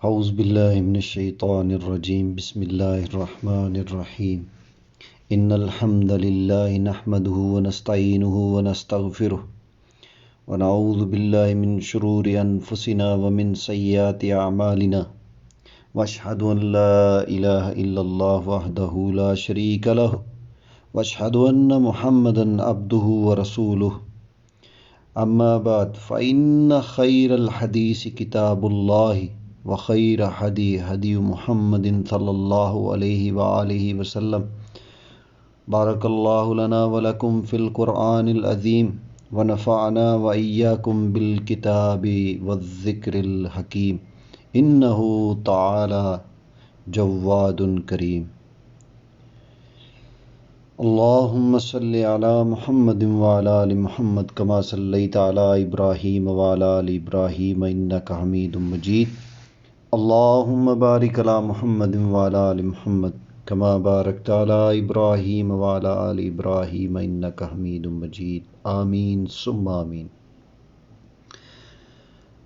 اعوذ باللہ من الشیطان الرجیم بسم اللہ الرحمن الرحیم ان الحمد للہ نحمده ونستعینه ونستغفره ونعوذ باللہ من شرور انفسنا ومن سیئات اعمالنا واشهد ان لا الہ الا اللہ وحدہ لا شریک له واشهد ان محمدا عبده ورسوله اما بعد فإن خیر الحدیث کتاب اللہ وخیر ہدی ہدی محمد صلی اللہ علیہ وآلہ وسلم بارک اللہ لنا ولکم فی القرآن العظیم ونفعنا وإیاکم بالکتاب والذکر الحکیم انہ تعالی جواد کریم۔ اللہم صلی علی محمد وعلی آل محمد کما صلیت علی ابراہیم وعلی آل ابراہیم انک حمید مجید۔ اللہم بارک علی محمد وعلی آل محمد کما بارکت علی ابراہیم وعلی آل ابراہیم انک حمید مجید، آمین ثم آمین۔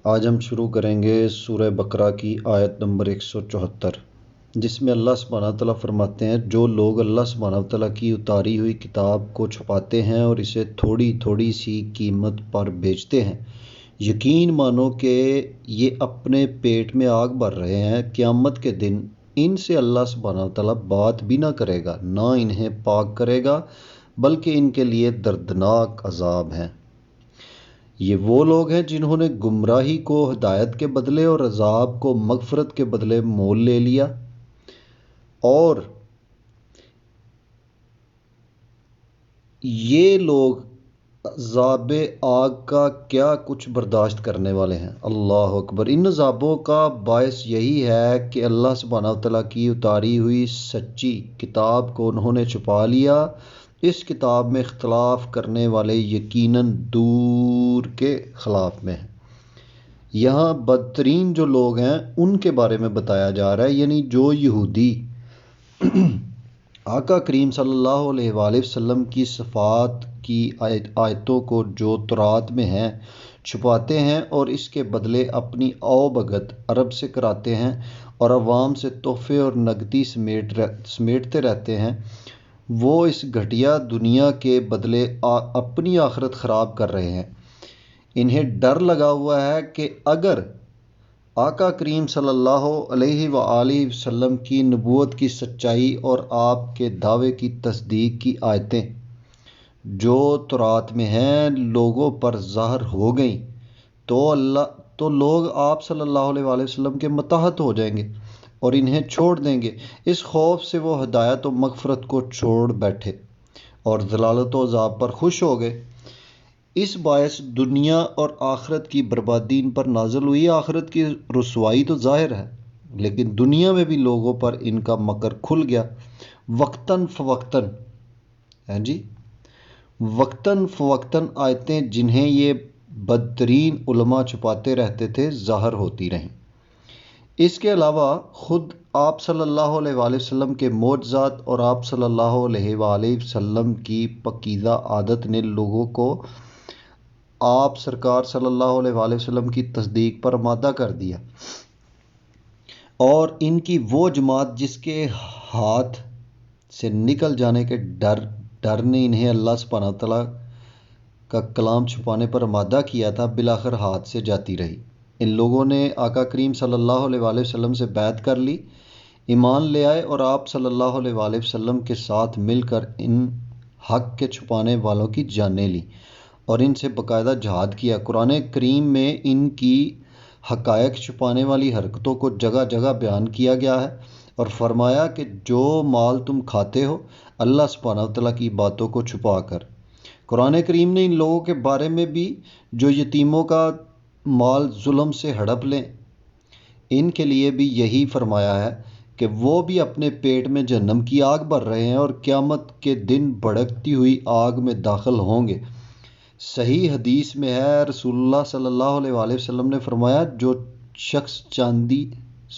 آج ہم شروع کریں گے سورہ بقرہ کی آیت نمبر 174، جس میں اللہ سبحانہ تعالیٰ فرماتے ہیں جو لوگ اللہ سبحانہ تعالیٰ کی اتاری ہوئی کتاب کو چھپاتے ہیں اور اسے تھوڑی تھوڑی سی قیمت پر بیچتے ہیں، یقین مانو کہ یہ اپنے پیٹ میں آگ بھر رہے ہیں۔ قیامت کے دن ان سے اللہ سبحانہ تعالیٰ بات بھی نہ کرے گا، نہ انہیں پاک کرے گا، بلکہ ان کے لیے دردناک عذاب ہیں۔ یہ وہ لوگ ہیں جنہوں نے گمراہی کو ہدایت کے بدلے اور عذاب کو مغفرت کے بدلے مول لے لیا، اور یہ لوگ عذاب آگ کا کیا کچھ برداشت کرنے والے ہیں۔ اللہ اکبر۔ ان عذابوں کا باعث یہی ہے کہ اللہ سبحانہ تعالیٰ کی اتاری ہوئی سچی کتاب کو انہوں نے چھپا لیا۔ اس کتاب میں اختلاف کرنے والے یقیناً دور کے خلاف میں ہیں۔ یہاں بدترین جو لوگ ہیں ان کے بارے میں بتایا جا رہا ہے، یعنی جو یہودی آقا کریم صلی اللہ علیہ وآلہ وسلم کی صفات کی آیتوں کو جو تورات میں ہیں چھپاتے ہیں اور اس کے بدلے اپنی آؤ بھگت عرب سے کراتے ہیں اور عوام سے تحفے اور نقدی سمیٹتے رہتے ہیں، وہ اس گھٹیا دنیا کے بدلے اپنی آخرت خراب کر رہے ہیں۔ انہیں ڈر لگا ہوا ہے کہ اگر آقا کریم صلی اللہ علیہ وآلہ وسلم کی نبوت کی سچائی اور آپ کے دعوے کی تصدیق کی آیتیں جو تورات میں ہیں لوگوں پر ظاہر ہو گئیں تو لوگ آپ صلی اللہ علیہ وآلہ وسلم کے متحد ہو جائیں گے اور انہیں چھوڑ دیں گے۔ اس خوف سے وہ ہدایت و مغفرت کو چھوڑ بیٹھے اور ضلالت و عذاب پر خوش ہو گئے۔ اس باعث دنیا اور آخرت کی بربادی ان پر نازل ہوئی۔ آخرت کی رسوائی تو ظاہر ہے، لیکن دنیا میں بھی لوگوں پر ان کا مکر کھل گیا۔ وقتاً فوقتاً وقتاً فوقتاً آیتیں جنہیں یہ بدترین علماء چھپاتے رہتے تھے ظاہر ہوتی رہیں۔ اس کے علاوہ خود آپ صلی اللہ علیہ وآلہ وسلم کے معجزات اور آپ صلی اللہ علیہ وآلہ وسلم کی پاکیزہ عادت نے لوگوں کو آپ سرکار صلی اللہ علیہ وآلہ وسلم کی تصدیق پر آمادہ کر دیا، اور ان کی وہ جماعت جس کے ہاتھ سے نکل جانے کے ڈر نے انہیں اللہ سبحانہ تعالیٰ کا کلام چھپانے پر آمادہ کیا تھا، بالآخر ہاتھ سے جاتی رہی۔ ان لوگوں نے آقا کریم صلی اللہ علیہ وآلہ وسلم سے بیعت کر لی، ایمان لے آئے اور آپ صلی اللہ علیہ وآلہ وسلم کے ساتھ مل کر ان حق کے چھپانے والوں کی جانیں لی اور ان سے باقاعدہ جہاد کیا۔ قرآن کریم میں ان کی حقائق چھپانے والی حرکتوں کو جگہ جگہ بیان کیا گیا ہے اور فرمایا کہ جو مال تم کھاتے ہو اللہ سبحانہ تعالیٰ کی باتوں کو چھپا کر۔ قرآن کریم نے ان لوگوں کے بارے میں بھی جو یتیموں کا مال ظلم سے ہڑپ لیں، ان کے لیے بھی یہی فرمایا ہے کہ وہ بھی اپنے پیٹ میں جہنم کی آگ بھر رہے ہیں اور قیامت کے دن بھڑکتی ہوئی آگ میں داخل ہوں گے۔ صحیح حدیث میں ہے، رسول اللہ صلی اللہ علیہ وآلہ وسلم نے فرمایا جو شخص چاندی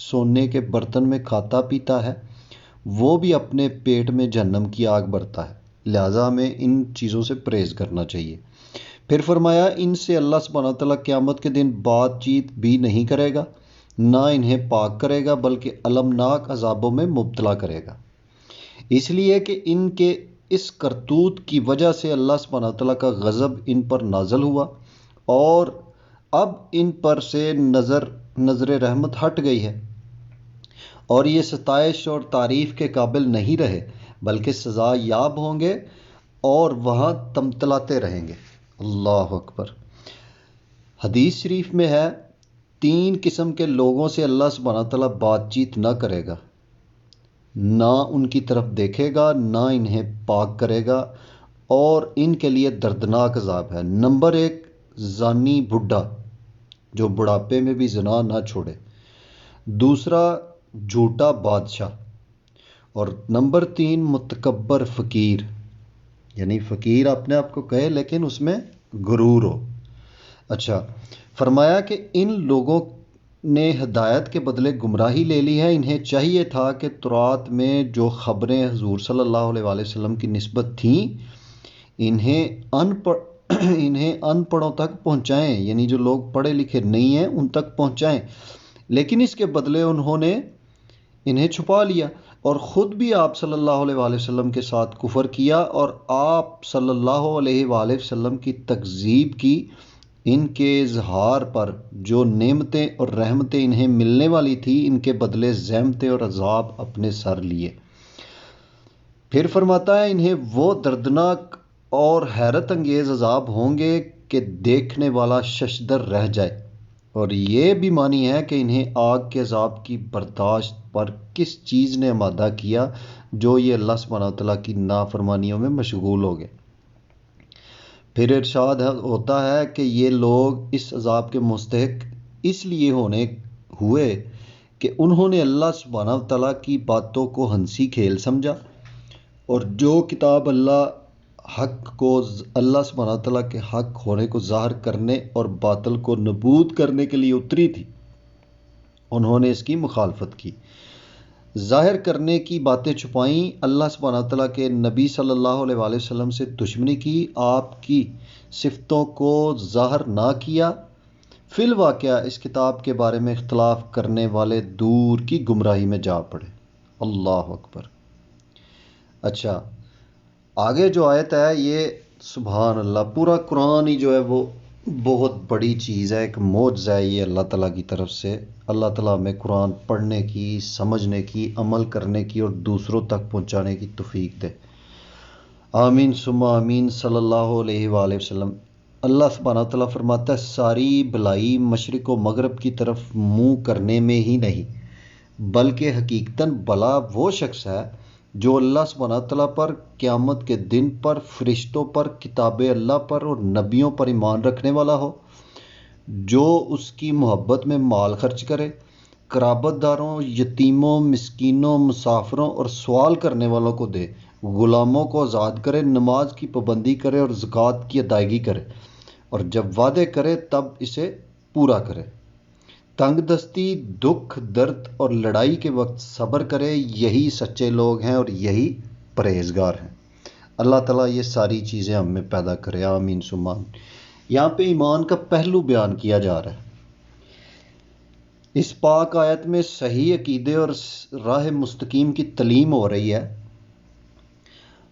سونے کے برتن میں کھاتا پیتا ہے وہ بھی اپنے پیٹ میں جہنم کی آگ بھرتا ہے، لہٰذا ہمیں ان چیزوں سے پرہیز کرنا چاہیے۔ پھر فرمایا ان سے اللہ سبحانہ تعالیٰ قیامت کے دن بات چیت بھی نہیں کرے گا، نہ انہیں پاک کرے گا بلکہ المناک عذابوں میں مبتلا کرے گا، اس لیے کہ ان کے اس کرتوت کی وجہ سے اللہ سبحانہ وتعالیٰ کا غضب ان پر نازل ہوا اور اب ان پر سے نظر رحمت ہٹ گئی ہے، اور یہ ستائش اور تعریف کے قابل نہیں رہے بلکہ سزا یاب ہوں گے اور وہاں تمتلاتے رہیں گے۔ اللہ اکبر۔ حدیث شریف میں ہے، 3 قسم کے لوگوں سے اللہ سبحانہ تعالیٰ بات چیت نہ کرے گا، نہ ان کی طرف دیکھے گا، نہ انہیں پاک کرے گا، اور ان کے لیے دردناک عذاب ہے۔ نمبر 1، زانی بڈھا جو بڑھاپے میں بھی زنا نہ چھوڑے۔ دوسرا، جھوٹا بادشاہ۔ اور نمبر 3، متکبر فقیر، یعنی فقیر اپنے آپ کو کہے لیکن اس میں غرور ہو۔ اچھا، فرمایا کہ ان لوگوں نے ہدایت کے بدلے گمراہی لے لی ہے۔ انہیں چاہیے تھا کہ تورات میں جو خبریں حضور صلی اللہ علیہ وآلہ وسلم کی نسبت تھیں انہیں ان پڑھوں تک پہنچائیں، یعنی جو لوگ پڑھے لکھے نہیں ہیں ان تک پہنچائیں، لیکن اس کے بدلے انہوں نے انہیں چھپا لیا اور خود بھی آپ صلی اللہ علیہ وآلہ وسلم کے ساتھ کفر کیا اور آپ صلی اللہ علیہ وآلہ وسلم کی تکذیب کی۔ ان کے اظہار پر جو نعمتیں اور رحمتیں انہیں ملنے والی تھی ان کے بدلے زحمتیں اور عذاب اپنے سر لیے۔ پھر فرماتا ہے انہیں وہ دردناک اور حیرت انگیز عذاب ہوں گے کہ دیکھنے والا ششدر رہ جائے، اور یہ بھی معنی ہے کہ انہیں آگ کے عذاب کی برداشت پر کس چیز نے آمادہ کیا جو یہ اللہ سبحانہ وتعالیٰ کی نافرمانیوں میں مشغول ہو گئے۔ پھر ارشاد ہوتا ہے کہ یہ لوگ اس عذاب کے مستحق اس لیے ہوئے کہ انہوں نے اللہ سبحانہ وتعالیٰ کی باتوں کو ہنسی کھیل سمجھا، اور جو کتاب اللہ سبحانہ وتعالیٰ کے حق ہونے کو ظاہر کرنے اور باطل کو نابود کرنے کے لیے اتری تھی، انہوں نے اس کی مخالفت کی، ظاہر کرنے کی باتیں چھپائیں، اللہ سبحانہ وتعالیٰ کے نبی صلی اللہ علیہ وآلہ وسلم سے دشمنی کی، آپ کی صفتوں کو ظاہر نہ کیا۔ فی الواقعہ اس کتاب کے بارے میں اختلاف کرنے والے دور کی گمراہی میں جا پڑے۔ اللہ اکبر۔ اچھا، آگے جو آیت ہے یہ سبحان اللہ، پورا قرآن ہی جو ہے وہ بہت بڑی چیز ہے، ایک معجزہ ہے یہ اللہ تعالیٰ کی طرف سے۔ اللہ تعالیٰ ہمیں قرآن پڑھنے کی، سمجھنے کی، عمل کرنے کی اور دوسروں تک پہنچانے کی توفیق دے۔ آمین ثم آمین صلی اللہ علیہ وآلہ وسلم۔ اللہ سبحانہ تعالیٰ فرماتا ہے ساری بھلائی مشرق و مغرب کی طرف منہ کرنے میں ہی نہیں، بلکہ حقیقتاً بھلا وہ شخص ہے جو اللہ سبحانہ تعالیٰ پر، قیامت کے دن پر، فرشتوں پر، کتاب اللہ پر اور نبیوں پر ایمان رکھنے والا ہو، جو اس کی محبت میں مال خرچ کرے، قرابت داروں، یتیموں، مسکینوں، مسافروں اور سوال کرنے والوں کو دے، غلاموں کو آزاد کرے، نماز کی پابندی کرے اور زکوٰۃ کی ادائیگی کرے، اور جب وعدے کرے تب اسے پورا کرے، تنگ دستی، دکھ، درد اور لڑائی کے وقت صبر کرے، یہی سچے لوگ ہیں اور یہی پرہیزگار ہیں۔ اللہ تعالیٰ یہ ساری چیزیں ہم میں پیدا کرے، آمین ثم آمین۔ یہاں پہ ایمان کا پہلو بیان کیا جا رہا ہے۔ اس پاک آیت میں صحیح عقیدے اور راہ مستقیم کی تعلیم ہو رہی ہے۔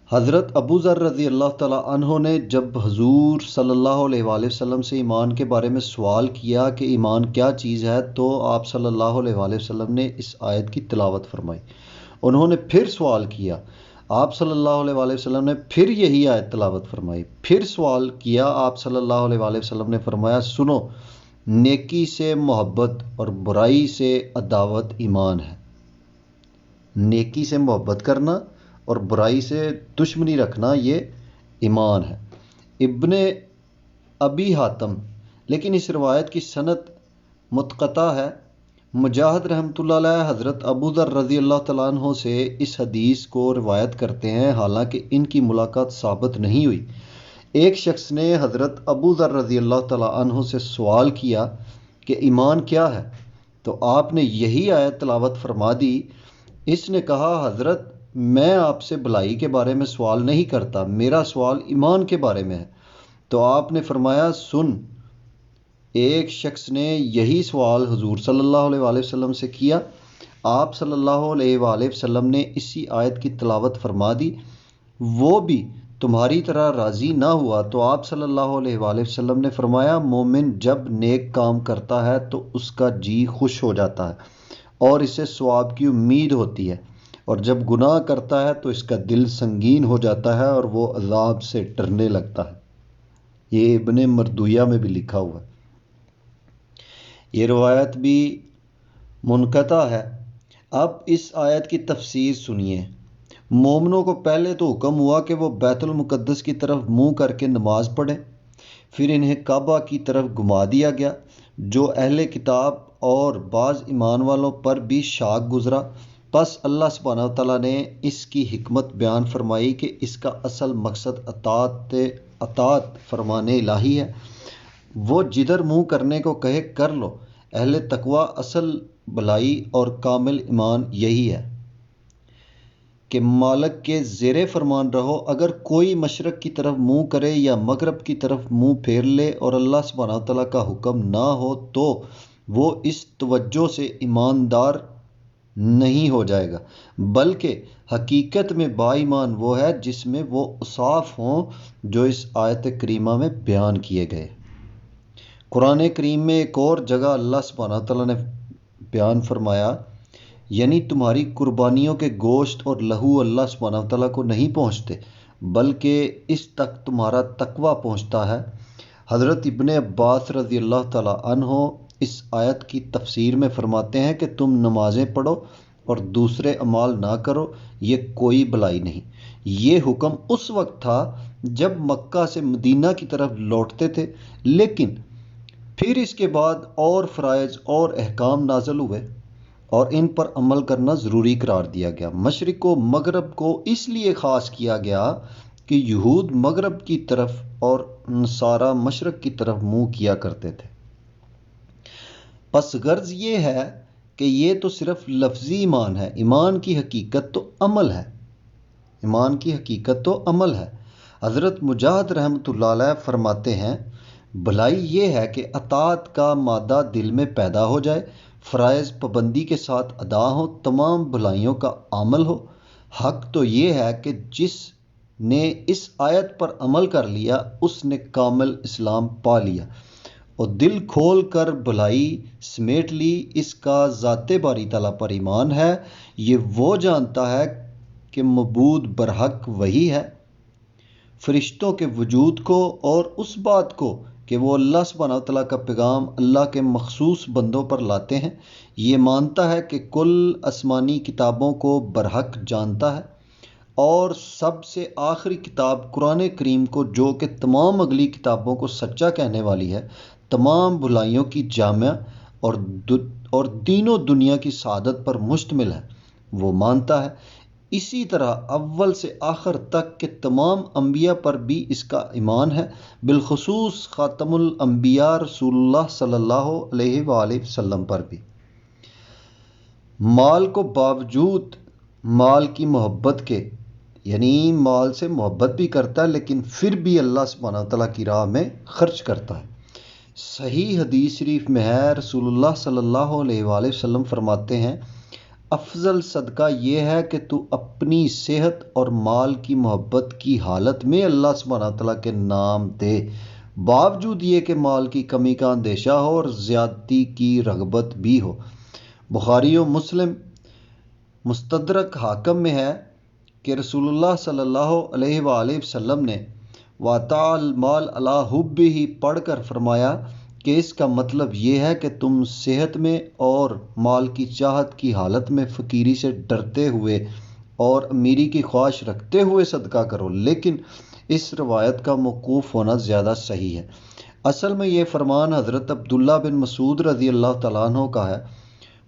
حضرت ابو ذر رضی اللہ تعالیٰ عنہ نے جب حضور صلی اللہ علیہ وآلہ وسلم سے ایمان کے بارے میں سوال کیا کہ ایمان کیا چیز ہے، تو آپ صلی اللہ علیہ وآلہ وسلم نے اس آیت کی تلاوت فرمائی۔ انہوں نے پھر سوال کیا، آپ صلی اللہ علیہ وآلہ وسلم نے پھر یہی آیت تلاوت فرمائی۔ پھر سوال کیا، آپ صلی اللہ علیہ وآلہ وسلم نے فرمایا سنو، نیکی سے محبت اور برائی سے عداوت ایمان ہے۔ نیکی سے محبت کرنا اور برائی سے دشمنی رکھنا یہ ایمان ہے۔ ابن ابی حاتم، لیکن اس روایت کی سند منقطع ہے۔ مجاہد رحمۃ اللہ علیہ حضرت ابو ذر رضی اللہ تعالیٰ عنہ سے اس حدیث کو روایت کرتے ہیں، حالانکہ ان کی ملاقات ثابت نہیں ہوئی۔ ایک شخص نے حضرت ابو ذر رضی اللہ تعالیٰ عنہ سے سوال کیا کہ ایمان کیا ہے، تو آپ نے یہی آیت تلاوت فرما دی۔ اس نے کہا حضرت میں آپ سے بھلائی کے بارے میں سوال نہیں کرتا، میرا سوال ایمان کے بارے میں ہے۔ تو آپ نے فرمایا سن، ایک شخص نے یہی سوال حضور صلی اللہ علیہ وآلہ وسلم سے کیا، آپ صلی اللہ علیہ وآلہ وسلم نے اسی آیت کی تلاوت فرما دی، وہ بھی تمہاری طرح راضی نہ ہوا تو آپ صلی اللہ علیہ وآلہ وسلم نے فرمایا، مومن جب نیک کام کرتا ہے تو اس کا جی خوش ہو جاتا ہے اور اسے ثواب کی امید ہوتی ہے، اور جب گناہ کرتا ہے تو اس کا دل سنگین ہو جاتا ہے اور وہ عذاب سے ڈرنے لگتا ہے۔ یہ ابن مردویہ میں بھی لکھا ہوا ہے۔ یہ روایت بھی منقطع ہے۔ اب اس آیت کی تفسیر سنیے۔ مومنوں کو پہلے تو حکم ہوا کہ وہ بیت المقدس کی طرف منہ کر کے نماز پڑھیں، پھر انہیں کعبہ کی طرف گھما دیا گیا، جو اہل کتاب اور بعض ایمان والوں پر بھی شاق گزرا۔ پس اللہ سبحانہ وتعالیٰ نے اس کی حکمت بیان فرمائی کہ اس کا اصل مقصد اطاعت فرمان الہی ہے۔ وہ جدھر منہ کرنے کو کہے کر لو۔ اہل تقوی اصل بھلائی اور کامل ایمان یہی ہے کہ مالک کے زیر فرمان رہو۔ اگر کوئی مشرق کی طرف منہ کرے یا مغرب کی طرف منہ پھیر لے اور اللہ سبحانہ وتعالیٰ کا حکم نہ ہو تو وہ اس توجہ سے ایماندار نہیں ہو جائے گا، بلکہ حقیقت میں با ایمان وہ ہے جس میں وہ اوصاف ہوں جو اس آیت کریمہ میں بیان کیے گئے۔ قرآن کریم میں ایک اور جگہ اللہ سبحانہ وتعالیٰ نے بیان فرمایا، یعنی تمہاری قربانیوں کے گوشت اور لہو اللہ سبحانہ وتعالیٰ کو نہیں پہنچتے بلکہ اس تک تمہارا تقوی پہنچتا ہے۔ حضرت ابن عباس رضی اللہ تعالیٰ عنہ اس آیت کی تفسیر میں فرماتے ہیں کہ تم نمازیں پڑھو اور دوسرے اعمال نہ کرو، یہ کوئی بھلائی نہیں۔ یہ حکم اس وقت تھا جب مکہ سے مدینہ کی طرف لوٹتے تھے، لیکن پھر اس کے بعد اور فرائض اور احکام نازل ہوئے اور ان پر عمل کرنا ضروری قرار دیا گیا۔ مشرق و مغرب کو اس لیے خاص کیا گیا کہ یہود مغرب کی طرف اور نصارہ مشرق کی طرف منہ کیا کرتے تھے۔ پس غرض یہ ہے کہ یہ تو صرف لفظی ایمان ہے، ایمان کی حقیقت تو عمل ہے۔ ایمان کی حقیقت تو عمل ہے۔ حضرت مجاہد رحمۃ اللہ علیہ فرماتے ہیں، بھلائی یہ ہے کہ اطاعت کا مادہ دل میں پیدا ہو جائے، فرائض پابندی کے ساتھ ادا ہو، تمام بھلائیوں کا عامل ہو۔ حق تو یہ ہے کہ جس نے اس آیت پر عمل کر لیا اس نے کامل اسلام پا لیا اور دل کھول کر بھلائی سمیٹ لی۔ اس کا ذات باری تعالیٰ پر ایمان ہے، یہ وہ جانتا ہے کہ معبود برحق وہی ہے، فرشتوں کے وجود کو اور اس بات کو کہ وہ اللہ سبحانہ وتعالیٰ کا پیغام اللہ کے مخصوص بندوں پر لاتے ہیں، یہ مانتا ہے کہ کل آسمانی کتابوں کو برحق جانتا ہے اور سب سے آخری کتاب قرآن کریم کو جو کہ تمام اگلی کتابوں کو سچا کہنے والی ہے، تمام بھلائیوں کی جامع اور دین و دنیا کی سعادت پر مشتمل ہے، وہ مانتا ہے۔ اسی طرح اول سے آخر تک کے تمام انبیاء پر بھی اس کا ایمان ہے، بالخصوص خاتم الانبیاء رسول اللہ صلی اللہ علیہ وآلہ وسلم پر بھی۔ مال کو باوجود مال کی محبت کے، یعنی مال سے محبت بھی کرتا ہے لیکن پھر بھی اللہ سبحانہ وتعالیٰ کی راہ میں خرچ کرتا ہے۔ صحیح حدیث شریف میں ہے، رسول اللہ صلی اللہ علیہ وآلہ وسلم فرماتے ہیں، افضل صدقہ یہ ہے کہ تو اپنی صحت اور مال کی محبت کی حالت میں اللہ سبحانہ وتعالیٰ کے نام دے، باوجود یہ کہ مال کی کمی کا اندیشہ ہو اور زیادتی کی رغبت بھی ہو۔ بخاری و مسلم مستدرک حاکم میں ہے کہ رسول اللہ صلی اللہ علیہ وآلہ وسلم نے وَأَطَاعَ الْمَالَ عَلَىٰ حُبِّهِ پڑھ کر فرمایا کہ اس کا مطلب یہ ہے کہ تم صحت میں اور مال کی چاہت کی حالت میں فقیری سے ڈرتے ہوئے اور امیری کی خواہش رکھتے ہوئے صدقہ کرو، لیکن اس روایت کا موقوف ہونا زیادہ صحیح ہے۔ اصل میں یہ فرمان حضرت عبداللہ بن مسعود رضی اللہ تعالیٰ عنہ کا ہے۔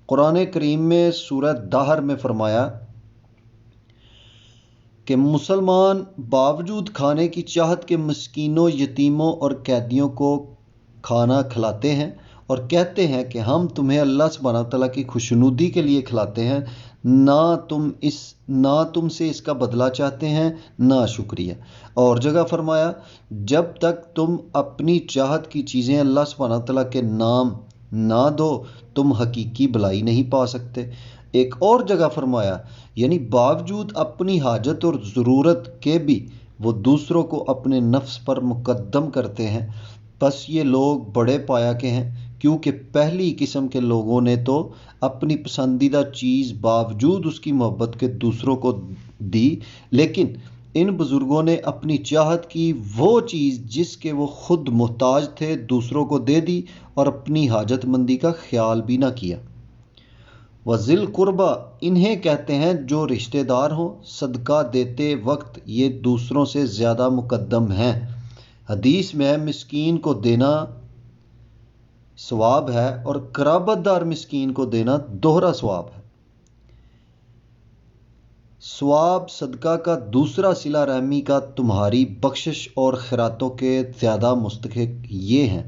قرآن کریم میں سورہ دہر میں فرمایا کہ مسلمان باوجود کھانے کی چاہت کے مسکینوں، یتیموں اور قیدیوں کو کھانا کھلاتے ہیں اور کہتے ہیں کہ ہم تمہیں اللہ سبحانہ وتعالیٰ کی خوشنودی کے لیے کھلاتے ہیں، نہ تم سے اس کا بدلہ چاہتے ہیں، نہ شکریہ۔ اور جگہ فرمایا جب تک تم اپنی چاہت کی چیزیں اللہ سبحانہ وتعالیٰ کے نام نہ دو تم حقیقی بھلائی نہیں پا سکتے۔ ایک اور جگہ فرمایا یعنی باوجود اپنی حاجت اور ضرورت کے بھی وہ دوسروں کو اپنے نفس پر مقدم کرتے ہیں، پس یہ لوگ بڑے پایا کے ہیں، کیونکہ پہلی قسم کے لوگوں نے تو اپنی پسندیدہ چیز باوجود اس کی محبت کے دوسروں کو دی، لیکن ان بزرگوں نے اپنی چاہت کی وہ چیز جس کے وہ خود محتاج تھے دوسروں کو دے دی اور اپنی حاجت مندی کا خیال بھی نہ کیا۔ وذی القربیٰ انہیں کہتے ہیں جو رشتہ دار ہوں، صدقہ دیتے وقت یہ دوسروں سے زیادہ مقدم ہیں۔ حدیث میں مسکین کو دینا ثواب ہے اور قرابت دار مسکین کو دینا دوہرا ثواب ہے۔ ثواب صدقہ کا دوسرا صلہ رحمی کا تمہاری بخشش اور خیراتوں کے زیادہ مستحق یہ ہیں۔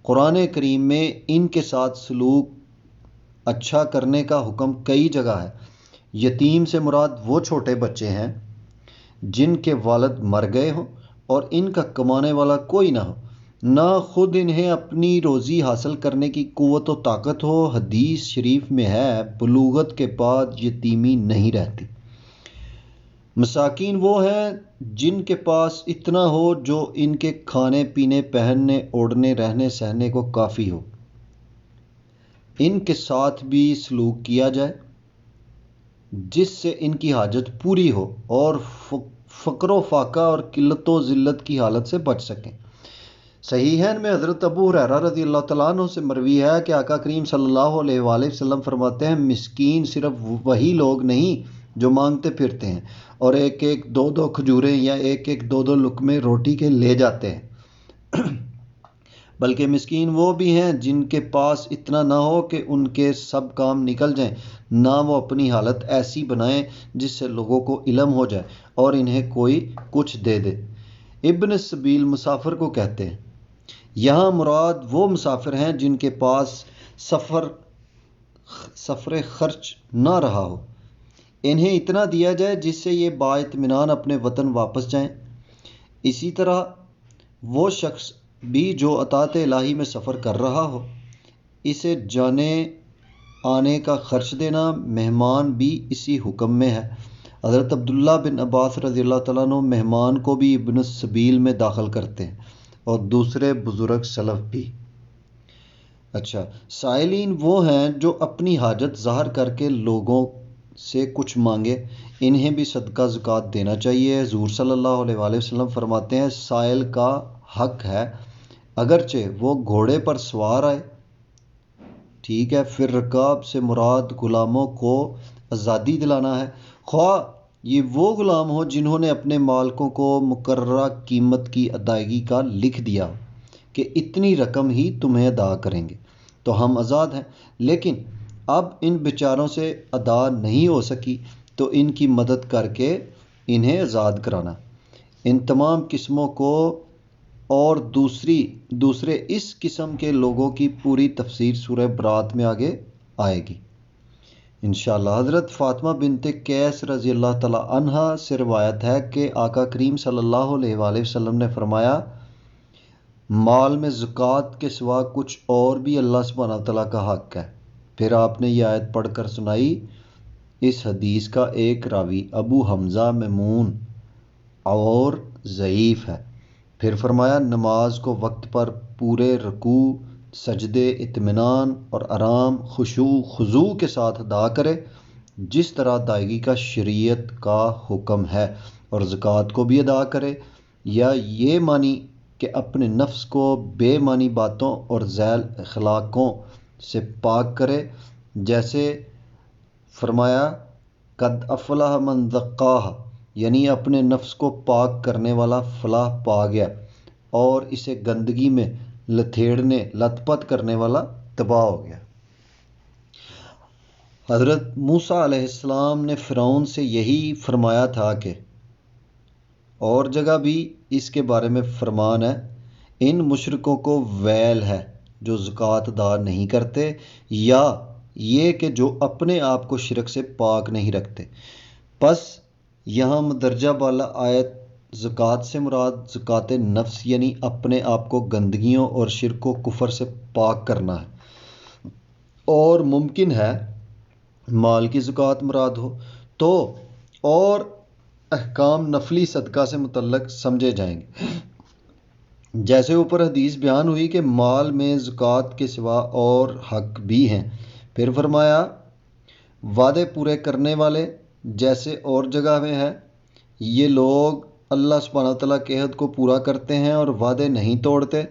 قرآن کریم میں ان کے ساتھ سلوک اچھا کرنے کا حکم کئی جگہ ہے۔ یتیم سے مراد وہ چھوٹے بچے ہیں جن کے والد مر گئے ہوں اور ان کا کمانے والا کوئی نہ ہو، نہ خود انہیں اپنی روزی حاصل کرنے کی قوت و طاقت ہو۔ حدیث شریف میں ہے بلوغت کے بعد یتیمی نہیں رہتی۔ مساکین وہ ہیں جن کے پاس اتنا ہو جو ان کے کھانے پینے پہننے اوڑھنے رہنے سہنے کو کافی ہو، ان کے ساتھ بھی سلوک کیا جائے جس سے ان کی حاجت پوری ہو اور فقر و فاقہ اور قلت و ذلت کی حالت سے بچ سکیں۔ صحیحین میں حضرت ابو ہریرہ رضی اللہ تعالیٰ عنہ سے مروی ہے کہ آقا کریم صلی اللہ علیہ وآلہ وسلم فرماتے ہیں مسکین صرف وہی لوگ نہیں جو مانگتے پھرتے ہیں اور ایک ایک دو دو کھجوریں یا ایک ایک دو دو لقمے روٹی کے لے جاتے ہیں، بلکہ مسکین وہ بھی ہیں جن کے پاس اتنا نہ ہو کہ ان کے سب کام نکل جائیں، نہ وہ اپنی حالت ایسی بنائیں جس سے لوگوں کو علم ہو جائے اور انہیں کوئی کچھ دے دے۔ ابن سبیل مسافر کو کہتے ہیں۔ یہاں مراد وہ مسافر ہیں جن کے پاس سفر خرچ نہ رہا ہو، انہیں اتنا دیا جائے جس سے یہ بااطمینان اپنے وطن واپس جائیں۔ اسی طرح وہ شخص بھی جو اطاعت الہی میں سفر کر رہا ہو، اسے جانے آنے کا خرچ دینا، مہمان بھی اسی حکم میں ہے۔ حضرت عبداللہ بن عباس رضی اللہ تعالیٰ عنہ مہمان کو بھی ابن السبیل میں داخل کرتے ہیں اور دوسرے بزرگ سلف بھی۔ اچھا، سائلین وہ ہیں جو اپنی حاجت ظاہر کر کے لوگوں سے کچھ مانگے، انہیں بھی صدقہ زکوٰۃ دینا چاہیے۔ حضور صلی اللہ علیہ وآلہ وسلم فرماتے ہیں سائل کا حق ہے اگرچہ وہ گھوڑے پر سوار آئے، ٹھیک ہے، پھر رکاب سے مراد غلاموں کو آزادی دلانا ہے، خواہ یہ وہ غلام ہو جنہوں نے اپنے مالکوں کو مقررہ قیمت کی ادائیگی کا لکھ دیا کہ اتنی رقم ہی تمہیں ادا کریں گے تو ہم آزاد ہیں، لیکن اب ان بیچاروں سے ادا نہیں ہو سکی تو ان کی مدد کر کے انہیں آزاد کرانا۔ ان تمام قسموں کو اور دوسرے اس قسم کے لوگوں کی پوری تفسیر سورہ برات میں آگے آئے گی انشاءاللہ۔ حضرت فاطمہ بنت قیس رضی اللہ تعالی عنہا سے روایت ہے کہ آقا کریم صلی اللہ علیہ وآلہ وسلم نے فرمایا مال میں زکوٰۃ کے سوا کچھ اور بھی اللہ سبحانہ تعالیٰ کا حق ہے۔ پھر آپ نے یہ آیت پڑھ کر سنائی۔ اس حدیث کا ایک راوی ابو حمزہ میمون اور ضعیف ہے۔ پھر فرمایا نماز کو وقت پر پورے رکوع سجدے اطمینان اور آرام خشوع خضوع کے ساتھ ادا کرے جس طرح ادائیگی کا شریعت کا حکم ہے، اور زکوٰۃ کو بھی ادا کرے، یا یہ معنی کہ اپنے نفس کو بے معنی باتوں اور ذیل اخلاقوں سے پاک کرے، جیسے فرمایا قد افلح من زکاہا، یعنی اپنے نفس کو پاک کرنے والا فلاح پا گیا اور اسے گندگی میں لتھیڑنے لت پت کرنے والا تباہ ہو گیا۔ حضرت موسیٰ علیہ السلام نے فرعون سے یہی فرمایا تھا کہ اور جگہ بھی اس کے بارے میں فرمان ہے ان مشرکوں کو ویل ہے جو زکوٰۃ ادا نہیں کرتے، یا یہ کہ جو اپنے آپ کو شرک سے پاک نہیں رکھتے۔ پس یہاں مدرجہ بالا آیت زکوٰۃ سے مراد زکوٰۃ نفس یعنی اپنے آپ کو گندگیوں اور شرک و کفر سے پاک کرنا ہے، اور ممکن ہے مال کی زکوٰۃ مراد ہو تو اور احکام نفلی صدقہ سے متعلق سمجھے جائیں گے۔ جیسے اوپر حدیث بیان ہوئی کہ مال میں زکوٰۃ کے سوا اور حق بھی ہیں۔ پھر فرمایا وعدے پورے کرنے والے، جیسے اور جگہ میں ہے، یہ لوگ اللہ سبحانہ وتعالیٰ کے عہد کو پورا کرتے ہیں اور وعدے نہیں توڑتے۔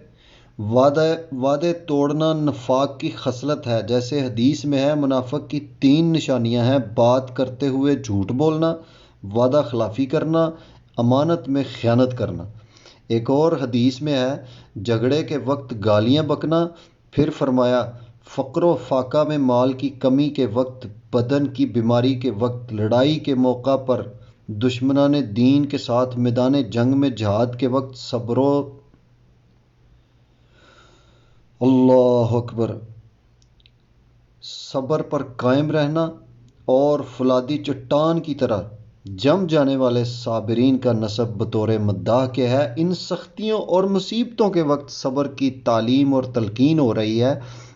وعدے توڑنا نفاق کی خصلت ہے، جیسے حدیث میں ہے منافق کی 3 نشانیاں ہیں: بات کرتے ہوئے جھوٹ بولنا، وعدہ خلافی کرنا، امانت میں خیانت کرنا۔ ایک اور حدیث میں ہے جھگڑے کے وقت گالیاں بکنا۔ پھر فرمایا فقر و فاقہ میں مال کی کمی کے وقت، بدن کی بیماری کے وقت، لڑائی کے موقع پر، دشمنان دین کے ساتھ میدان جنگ میں جہاد کے وقت اللہ اکبر صبر پر قائم رہنا، اور فولادی چٹان کی طرح جم جانے والے صابرین کا نسب بطور مداح کے ہے۔ ان سختیوں اور مصیبتوں کے وقت صبر کی تعلیم اور تلقین ہو رہی ہے۔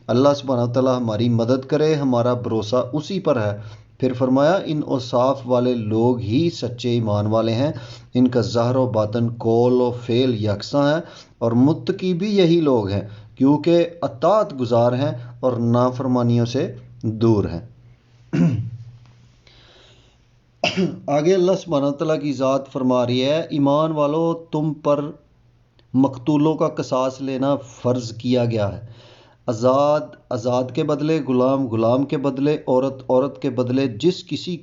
اللہ سبحانہ وتعالیٰ ہماری مدد کرے، ہمارا بھروسہ اسی پر ہے۔ پھر فرمایا ان اوصاف والے لوگ ہی سچے ایمان والے ہیں، ان کا ظاہر و باطن، قول و فعل یکساں ہے، اور متقی بھی یہی لوگ ہیں کیونکہ اطاعت گزار ہیں اور نافرمانیوں سے دور ہیں۔ آگے اللہ سبحانہ تعالیٰ کی ذات فرما رہی ہے ایمان والو تم پر مقتولوں کا قصاص لینا فرض کیا گیا ہے، آزاد کے بدلے، غلام کے بدلے، عورت کے بدلے، جس کسی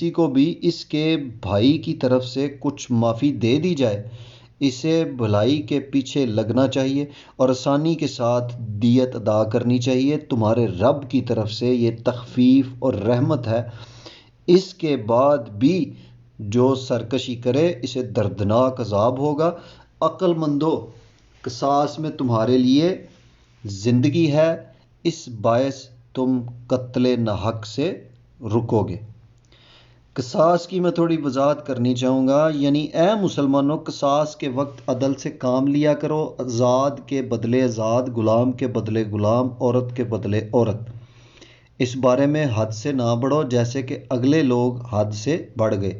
کو بھی اس کے بھائی کی طرف سے کچھ معافی دے دی جائے، اسے بھلائی کے پیچھے لگنا چاہیے اور آسانی کے ساتھ دیت ادا کرنی چاہیے۔ تمہارے رب کی طرف سے یہ تخفیف اور رحمت ہے۔ اس کے بعد بھی جو سرکشی کرے اسے دردناک عذاب ہوگا۔ عقل مندو، قصاص میں تمہارے لیے زندگی ہے، اس باعث تم قتل ناحق سے رکو گے۔ قصاص کی میں تھوڑی وضاحت کرنی چاہوں گا، یعنی اے مسلمانوں قصاص کے وقت عدل سے کام لیا کرو، آزاد کے بدلے آزاد، غلام کے بدلے غلام، عورت کے بدلے عورت۔ اس بارے میں حد سے نہ بڑھو جیسے کہ اگلے لوگ حد سے بڑھ گئے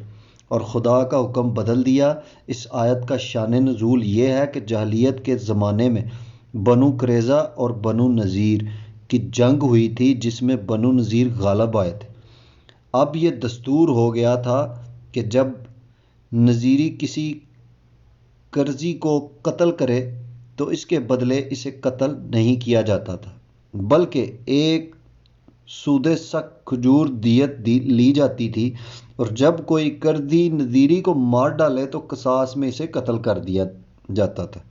اور خدا کا حکم بدل دیا۔ اس آیت کا شان نزول یہ ہے کہ جاہلیت کے زمانے میں بنو قریظہ اور بنو نذیر کی جنگ ہوئی تھی جس میں بنو نذیر غالب آئے تھے۔ اب یہ دستور ہو گیا تھا کہ جب نذیری کسی قرضی کو قتل کرے تو اس کے بدلے اسے قتل نہیں کیا جاتا تھا بلکہ ایک سودِ سک کھجور دیت لی جاتی تھی، اور جب کوئی قرضی نذیری کو مار ڈالے تو قصاص میں اسے قتل کر دیا جاتا تھا،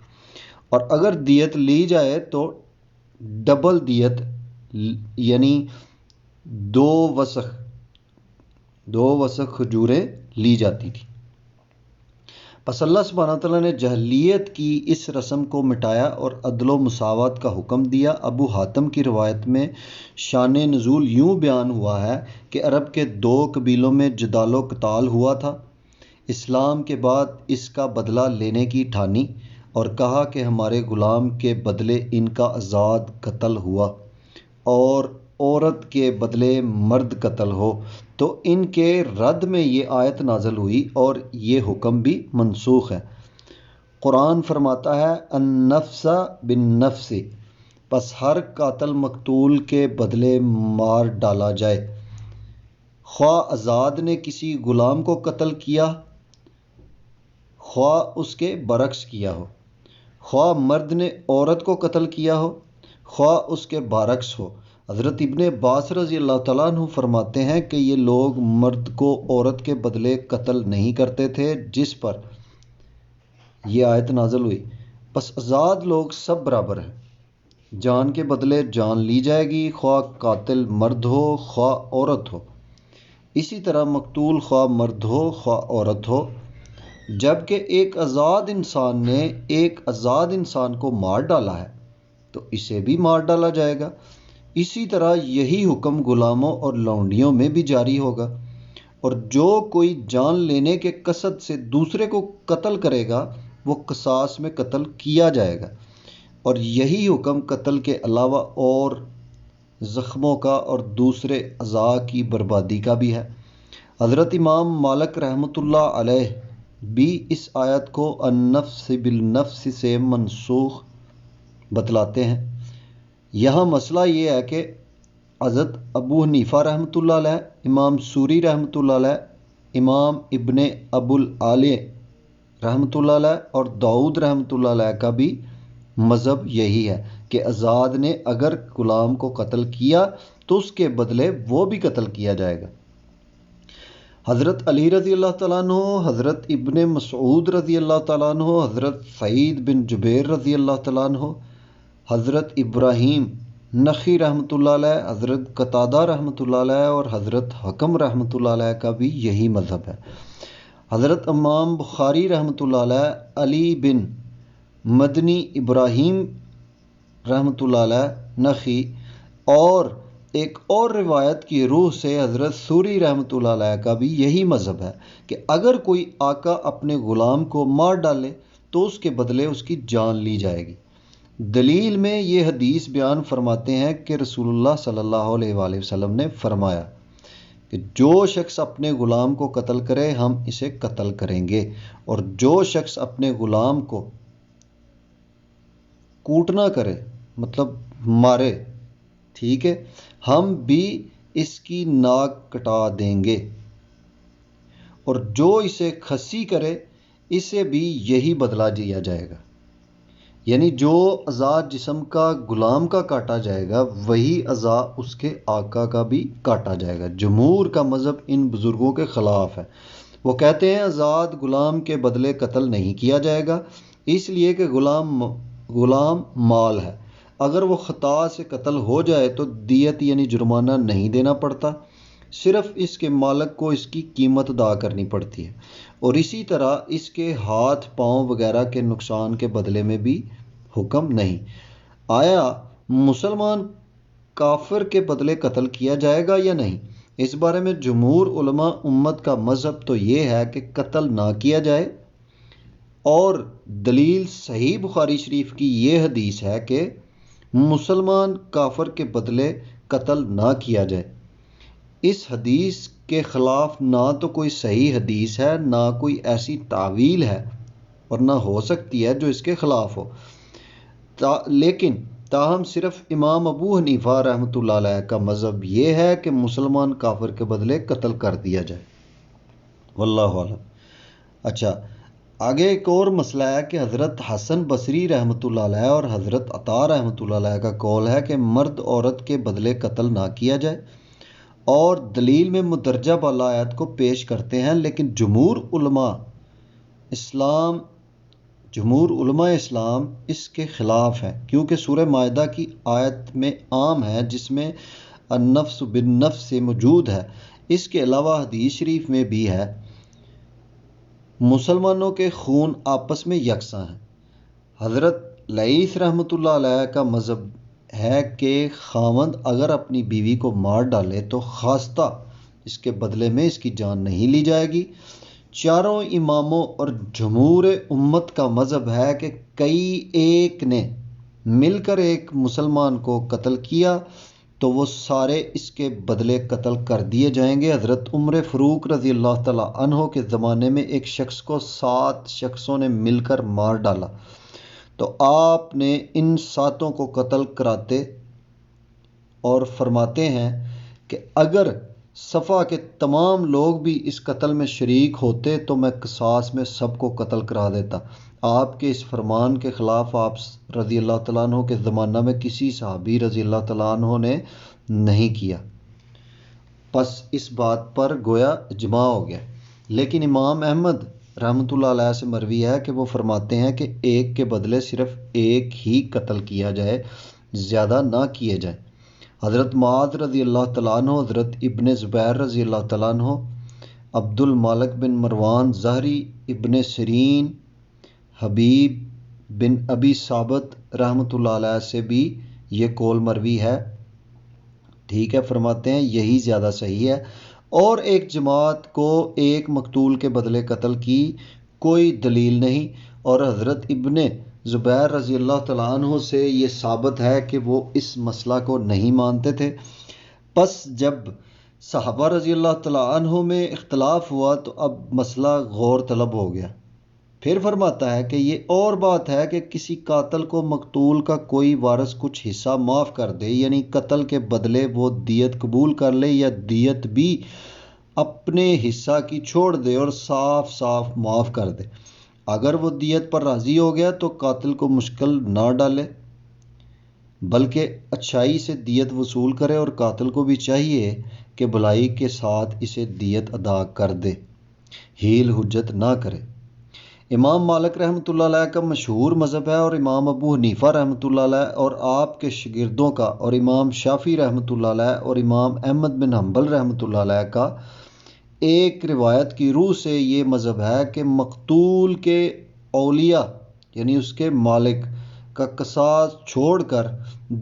اور اگر دیت لی جائے تو ڈبل دیت یعنی 2 وسق کھجوریں لی جاتی تھی۔ پس اللہ سبحانہ تعالیٰ نے جاہلیت کی اس رسم کو مٹایا اور عدل و مساوات کا حکم دیا۔ ابو حاتم کی روایت میں شان نزول یوں بیان ہوا ہے کہ عرب کے 2 قبیلوں میں جدال و قتال ہوا تھا۔ اسلام کے بعد اس کا بدلہ لینے کی ٹھانی اور کہا کہ ہمارے غلام کے بدلے ان کا آزاد قتل ہوا اور عورت کے بدلے مرد قتل ہو، تو ان کے رد میں یہ آیت نازل ہوئی اور یہ حکم بھی منسوخ ہے۔ قرآن فرماتا ہے النفس بالنفس، پس ہر قاتل مقتول کے بدلے مار ڈالا جائے، خواہ آزاد نے کسی غلام کو قتل کیا، خواہ اس کے برعکس کیا ہو، خواہ مرد نے عورت کو قتل کیا ہو، خواہ اس کے برعکس ہو۔ حضرت ابن عباس رضی اللہ تعالیٰ عنہ فرماتے ہیں کہ یہ لوگ مرد کو عورت کے بدلے قتل نہیں کرتے تھے، جس پر یہ آیت نازل ہوئی۔ پس آزاد لوگ سب برابر ہیں، جان کے بدلے جان لی جائے گی، خواہ قاتل مرد ہو خواہ عورت ہو، اسی طرح مقتول خواہ مرد ہو خواہ عورت ہو، جبکہ ایک آزاد انسان نے ایک آزاد انسان کو مار ڈالا ہے تو اسے بھی مار ڈالا جائے گا۔ اسی طرح یہی حکم غلاموں اور لونڈیوں میں بھی جاری ہوگا، اور جو کوئی جان لینے کے قصد سے دوسرے کو قتل کرے گا وہ قصاص میں قتل کیا جائے گا۔ اور یہی حکم قتل کے علاوہ اور زخموں کا اور دوسرے اعضاء کی بربادی کا بھی ہے۔ حضرت امام مالک رحمۃ اللہ علیہ بھی اس آیت کو النفس بالنفس سے منسوخ بتلاتے ہیں۔ یہاں مسئلہ یہ ہے کہ حضرت ابو حنیفہ رحمۃ اللہ علیہ، امام سوری رحمۃ اللہ علیہ، امام ابن ابو العالیہ رحمۃ اللہ علیہ اور داؤد رحمۃ اللہ علیہ کا بھی مذہب یہی ہے کہ آزاد نے اگر غلام کو قتل کیا تو اس کے بدلے وہ بھی قتل کیا جائے گا۔ حضرت علی رضی اللہ تعالیٰ عنہ، حضرت ابن مسعود رضی اللہ تعالیٰ عنہ، حضرت سعید بن جبیر رضی اللہ تعالیٰ عنہ، حضرت ابراہیم نخعی رحمۃ اللہ علیہ، حضرت قتادہ رحمۃ اللہ علیہ اور حضرت حکم رحمۃ اللہ علیہ کا بھی یہی مذہب ہے۔ حضرت امام بخاری رحمۃ اللہ علیہ، علی بن مدنی ابراہیم رحمۃ اللہ علیہ نخعی اور ایک اور روایت کی روح سے حضرت سوری رحمۃ اللہ علیہ کا بھی یہی مذہب ہے کہ اگر کوئی آقا اپنے غلام کو مار ڈالے تو اس کے بدلے اس کی جان لی جائے گی۔ دلیل میں یہ حدیث بیان فرماتے ہیں کہ رسول اللہ صلی اللہ علیہ وآلہ وسلم نے فرمایا کہ جو شخص اپنے غلام کو قتل کرے ہم اسے قتل کریں گے، اور جو شخص اپنے غلام کو کوٹنا کرے مطلب مارے، ٹھیک ہے، ہم بھی اس کی ناک کٹا دیں گے، اور جو اسے کھسی کرے اسے بھی یہی بدلہ دیا جائے گا۔ یعنی جو اعضاء جسم کا غلام کا کاٹا جائے گا وہی اعضاء اس کے آقا کا بھی کاٹا جائے گا۔ جمہور کا مذہب ان بزرگوں کے خلاف ہے۔ وہ کہتے ہیں آزاد غلام کے بدلے قتل نہیں کیا جائے گا، اس لیے کہ غلام مال ہے، اگر وہ خطا سے قتل ہو جائے تو دیت یعنی جرمانہ نہیں دینا پڑتا، صرف اس کے مالک کو اس کی قیمت ادا کرنی پڑتی ہے، اور اسی طرح اس کے ہاتھ پاؤں وغیرہ کے نقصان کے بدلے میں بھی حکم نہیں۔ آیا مسلمان کافر کے بدلے قتل کیا جائے گا یا نہیں؟ اس بارے میں جمہور علماء امت کا مذہب تو یہ ہے کہ قتل نہ کیا جائے، اور دلیل صحیح بخاری شریف کی یہ حدیث ہے کہ مسلمان کافر کے بدلے قتل نہ کیا جائے۔ اس حدیث کے خلاف نہ تو کوئی صحیح حدیث ہے، نہ کوئی ایسی تعویل ہے، اور نہ ہو سکتی ہے جو اس کے خلاف ہو۔ لیکن تاہم صرف امام ابو حنیفہ رحمۃ اللہ علیہ کا مذہب یہ ہے کہ مسلمان کافر کے بدلے قتل کر دیا جائے، واللہ اعلم۔ اچھا، آگے ایک اور مسئلہ ہے کہ حضرت حسن بصری رحمۃ اللہ علیہ اور حضرت عطا رحمۃ اللہ علیہ کا قول ہے کہ مرد عورت کے بدلے قتل نہ کیا جائے، اور دلیل میں مدرجہ بالا آیت کو پیش کرتے ہیں، لیکن جمہور علماء اسلام اس کے خلاف ہیں، کیونکہ سورہ مائدہ کی آیت میں عام ہے جس میں النفس بالنفس سے موجود ہے۔ اس کے علاوہ حدیث شریف میں بھی ہے مسلمانوں کے خون آپس میں یکساں ہیں۔ حضرت لیث رحمۃ اللہ علیہ کا مذہب ہے کہ خاوند اگر اپنی بیوی کو مار ڈالے تو خواستہ اس کے بدلے میں اس کی جان نہیں لی جائے گی۔ چاروں اماموں اور جمہور امت کا مذہب ہے کہ ایک نے مل کر ایک مسلمان کو قتل کیا تو وہ سارے اس کے بدلے قتل کر دیے جائیں گے۔ حضرت عمر فاروق رضی اللہ تعالیٰ عنہ کے زمانے میں ایک شخص کو 7 شخصوں نے مل کر مار ڈالا تو آپ نے ان 7 کو قتل کراتے اور فرماتے ہیں کہ اگر صفا کے تمام لوگ بھی اس قتل میں شریک ہوتے تو میں قصاص میں سب کو قتل کرا دیتا۔ آپ کے اس فرمان کے خلاف آپ رضی اللہ تعالیٰ عنہ کے زمانہ میں کسی صحابی رضی اللہ تعالیٰ عنہ نے نہیں کیا، پس اس بات پر گویا اجماع ہو گیا۔ لیکن امام احمد رحمۃ اللہ علیہ سے مروی ہے کہ وہ فرماتے ہیں کہ ایک کے بدلے صرف ایک ہی قتل کیا جائے، زیادہ نہ کیے جائیں۔ حضرت معاذ رضی اللہ تعالیٰ عنہ، حضرت ابن زبیر رضی اللہ تعالیٰ عنہ، عبد المالک بن مروان زہری، ابن سیرین، حبیب بن ابی ثابت رحمۃ اللہ علیہ سے بھی یہ قول مروی ہے، ٹھیک ہے، فرماتے ہیں یہی زیادہ صحیح ہے، اور ایک جماعت کو ایک مقتول کے بدلے قتل کی کوئی دلیل نہیں، اور حضرت ابن زبیر رضی اللہ تعالیٰ عنہ سے یہ ثابت ہے کہ وہ اس مسئلہ کو نہیں مانتے تھے۔ پس جب صحابہ رضی اللہ تعالیٰ عنہ میں اختلاف ہوا تو اب مسئلہ غور طلب ہو گیا۔ پھر فرماتا ہے کہ یہ اور بات ہے کہ کسی قاتل کو مقتول کا کوئی وارث کچھ حصہ معاف کر دے، یعنی قتل کے بدلے وہ دیت قبول کر لے، یا دیت بھی اپنے حصہ کی چھوڑ دے اور صاف صاف معاف کر دے۔ اگر وہ دیت پر راضی ہو گیا تو قاتل کو مشکل نہ ڈالے، بلکہ اچھائی سے دیت وصول کرے، اور قاتل کو بھی چاہیے کہ بھلائی کے ساتھ اسے دیت ادا کر دے، ہیل حجت نہ کرے۔ امام مالک رحمۃ اللہ علیہ کا مشہور مذہب ہے، اور امام ابو حنیفہ رحمۃ اللہ علیہ اور آپ کے شاگردوں کا، اور امام شافعی رحمۃ اللہ علیہ اور امام احمد بن حنبل رحمۃ اللہ علیہ کا ایک روایت کی روح سے یہ مذہب ہے کہ مقتول کے اولیاء یعنی اس کے مالک کا قصاص چھوڑ کر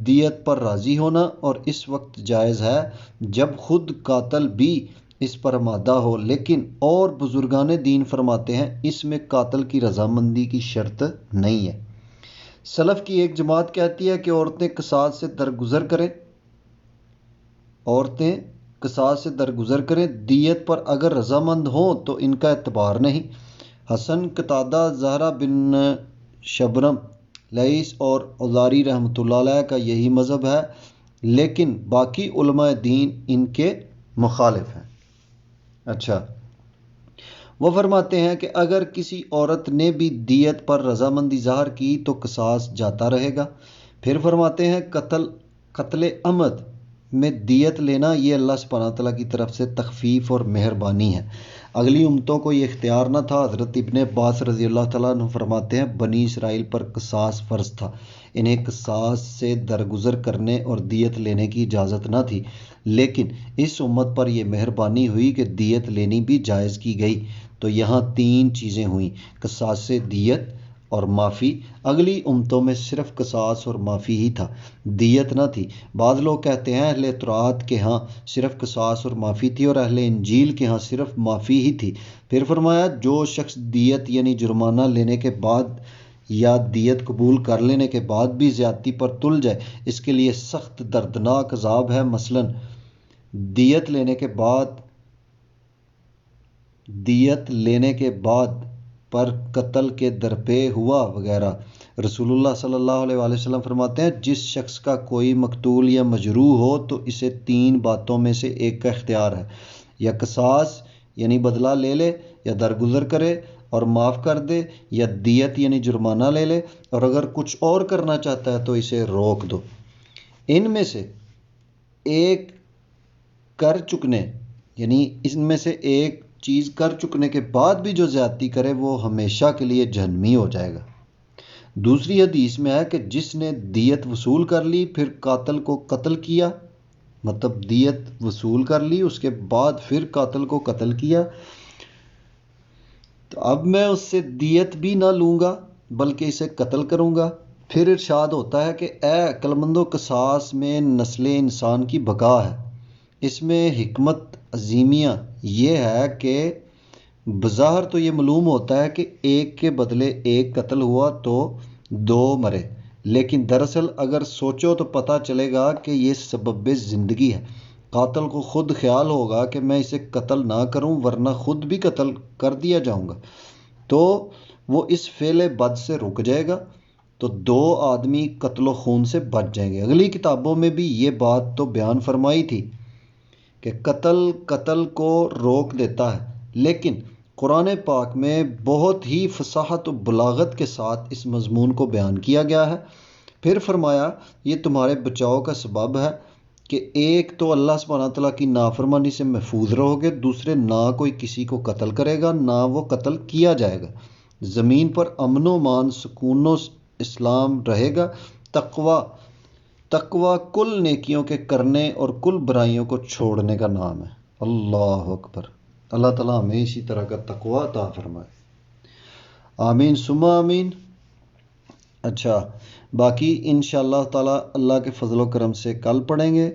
دیت پر راضی ہونا، اور اس وقت جائز ہے جب خود قاتل بھی اس پر آمادہ ہو، لیکن اور بزرگان دین فرماتے ہیں اس میں قاتل کی رضامندی کی شرط نہیں ہے۔ سلف کی ایک جماعت کہتی ہے کہ عورتیں قصاص سے درگزر کریں، دیت پر اگر رضامند ہوں تو ان کا اعتبار نہیں۔ حسن قتادہ، زہرہ بن شبرم، لیث اور اوزاعی رحمۃ اللہ علیہ کا یہی مذہب ہے، لیکن باقی علماء دین ان کے مخالف ہیں۔ اچھا، وہ فرماتے ہیں کہ اگر کسی عورت نے بھی دیت پر رضامندی ظاہر کی تو قصاص جاتا رہے گا۔ پھر فرماتے ہیں قتل عمد میں دیت لینا یہ اللہ سبحانہ تعالیٰ کی طرف سے تخفیف اور مہربانی ہے، اگلی امتوں کو یہ اختیار نہ تھا۔ حضرت ابن عباس رضی اللہ تعالیٰ عنہ فرماتے ہیں بنی اسرائیل پر قصاص فرض تھا، انہیں قصاص سے درگزر کرنے اور دیت لینے کی اجازت نہ تھی، لیکن اس امت پر یہ مہربانی ہوئی کہ دیت لینی بھی جائز کی گئی۔ تو یہاں تین چیزیں ہوئیں، قصاص سے دیت اور معافی۔ اگلی امتوں میں صرف قصاص اور معافی ہی تھا، دیت نہ تھی۔ بعض لوگ کہتے ہیں اہل تورات کے ہاں صرف قصاص اور معافی تھی، اور اہل انجیل کے ہاں صرف معافی ہی تھی۔ پھر فرمایا جو شخص دیت یعنی جرمانہ لینے کے بعد یا دیت قبول کر لینے کے بعد بھی زیادتی پر تل جائے، اس کے لیے سخت دردناک عذاب ہے، مثلا دیت لینے کے بعد پر قتل کے درپے ہوا وغیرہ۔ رسول اللہ صلی اللہ علیہ وآلہ وسلم فرماتے ہیں جس شخص کا کوئی مقتول یا مجروح ہو تو اسے تین باتوں میں سے ایک کا اختیار ہے، یا قصاص یعنی بدلہ لے لے، یا درگزر کرے اور معاف کر دے، یا دیت یعنی جرمانہ لے لے، اور اگر کچھ اور کرنا چاہتا ہے تو اسے روک دو۔ ان میں سے ایک چیز کر چکنے کے بعد بھی جو زیادتی کرے وہ ہمیشہ کے لیے جہنمی ہو جائے گا۔ دوسری حدیث میں ہے کہ جس نے دیت وصول کر لی پھر قاتل کو قتل کیا، مطلب دیت وصول کر لی اس کے بعد پھر قاتل کو قتل کیا، تو اب میں اس سے دیت بھی نہ لوں گا بلکہ اسے قتل کروں گا۔ پھر ارشاد ہوتا ہے کہ اے عقلمندو، قصاص میں نسل انسان کی بقا ہے۔ اس میں حکمت عظیمیہ یہ ہے کہ بظاہر تو یہ معلوم ہوتا ہے کہ ایک کے بدلے ایک قتل ہوا تو دو مرے، لیکن دراصل اگر سوچو تو پتہ چلے گا کہ یہ سبب زندگی ہے۔ قاتل کو خود خیال ہوگا کہ میں اسے قتل نہ کروں ورنہ خود بھی قتل کر دیا جاؤں گا، تو وہ اس فعل بد سے رک جائے گا، تو دو آدمی قتل و خون سے بچ جائیں گے۔ اگلی کتابوں میں بھی یہ بات تو بیان فرمائی تھی کہ قتل کو روک دیتا ہے، لیکن قرآن پاک میں بہت ہی فصاحت و بلاغت کے ساتھ اس مضمون کو بیان کیا گیا ہے۔ پھر فرمایا یہ تمہارے بچاؤ کا سبب ہے کہ ایک تو اللہ سبحانہ تعالیٰ کی نافرمانی سے محفوظ رہو گے، دوسرے نہ کوئی کسی کو قتل کرے گا نہ وہ قتل کیا جائے گا، زمین پر امن و مان، سکون و اسلام رہے گا۔ تقوی کل نیکیوں کے کرنے اور کل برائیوں کو چھوڑنے کا نام ہے۔ اللہ اکبر۔ اللہ تعالیٰ ہمیں اسی طرح کا تقوی عطا فرمائے، آمین ثم آمین۔ اچھا، باقی انشاءاللہ تعالیٰ اللہ کے فضل و کرم سے کل پڑھیں گے،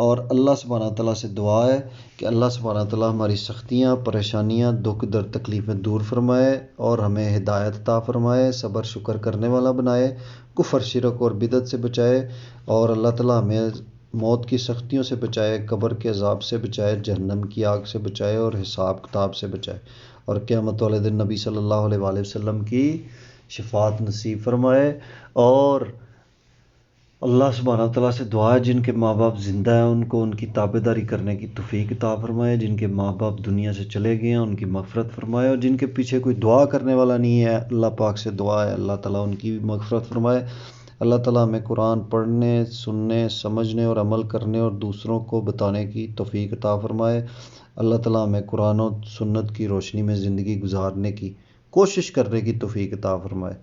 اور اللہ سبحانہ تعالیٰ سے دعا ہے کہ اللہ سبحانہ تعالیٰ ہماری سختیاں، پریشانیاں، دکھ درد، تکلیفیں دور فرمائے اور ہمیں ہدایت عطا فرمائے، صبر شکر کرنے والا بنائے، کفر شرک اور بدعت سے بچائے، اور اللہ تعالیٰ ہمیں موت کی سختیوں سے بچائے، قبر کے عذاب سے بچائے، جہنم کی آگ سے بچائے، اور حساب کتاب سے بچائے، اور قیامت والے دن نبی صلی اللہ علیہ وآلہ وسلم کی شفاعت نصیب فرمائے۔ اور اللہ سبحانہ تعالیٰ سے دعا ہے جن کے ماں باپ زندہ ہیں ان کو ان کی تابع داری کرنے کی توفیق عطا فرمائے، جن کے ماں باپ دنیا سے چلے گئے ہیں ان کی مغفرت فرمائے، اور جن کے پیچھے کوئی دعا کرنے والا نہیں ہے اللہ پاک سے دعا ہے اللہ تعالیٰ ان کی بھی مغفرت فرمائے۔ اللہ تعالیٰ ہمیں قرآن پڑھنے، سننے، سمجھنے اور عمل کرنے اور دوسروں کو بتانے کی توفیق عطا فرمائے۔ اللہ تعالیٰ ہمیں قرآن و سنت کی روشنی میں زندگی گزارنے کی کوشش کرنے کی توفیق عطا فرمائے۔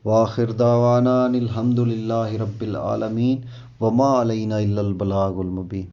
وآخر دعوانا الحمد للہ رب العالمین، وما علینا الا البلاغ المبین۔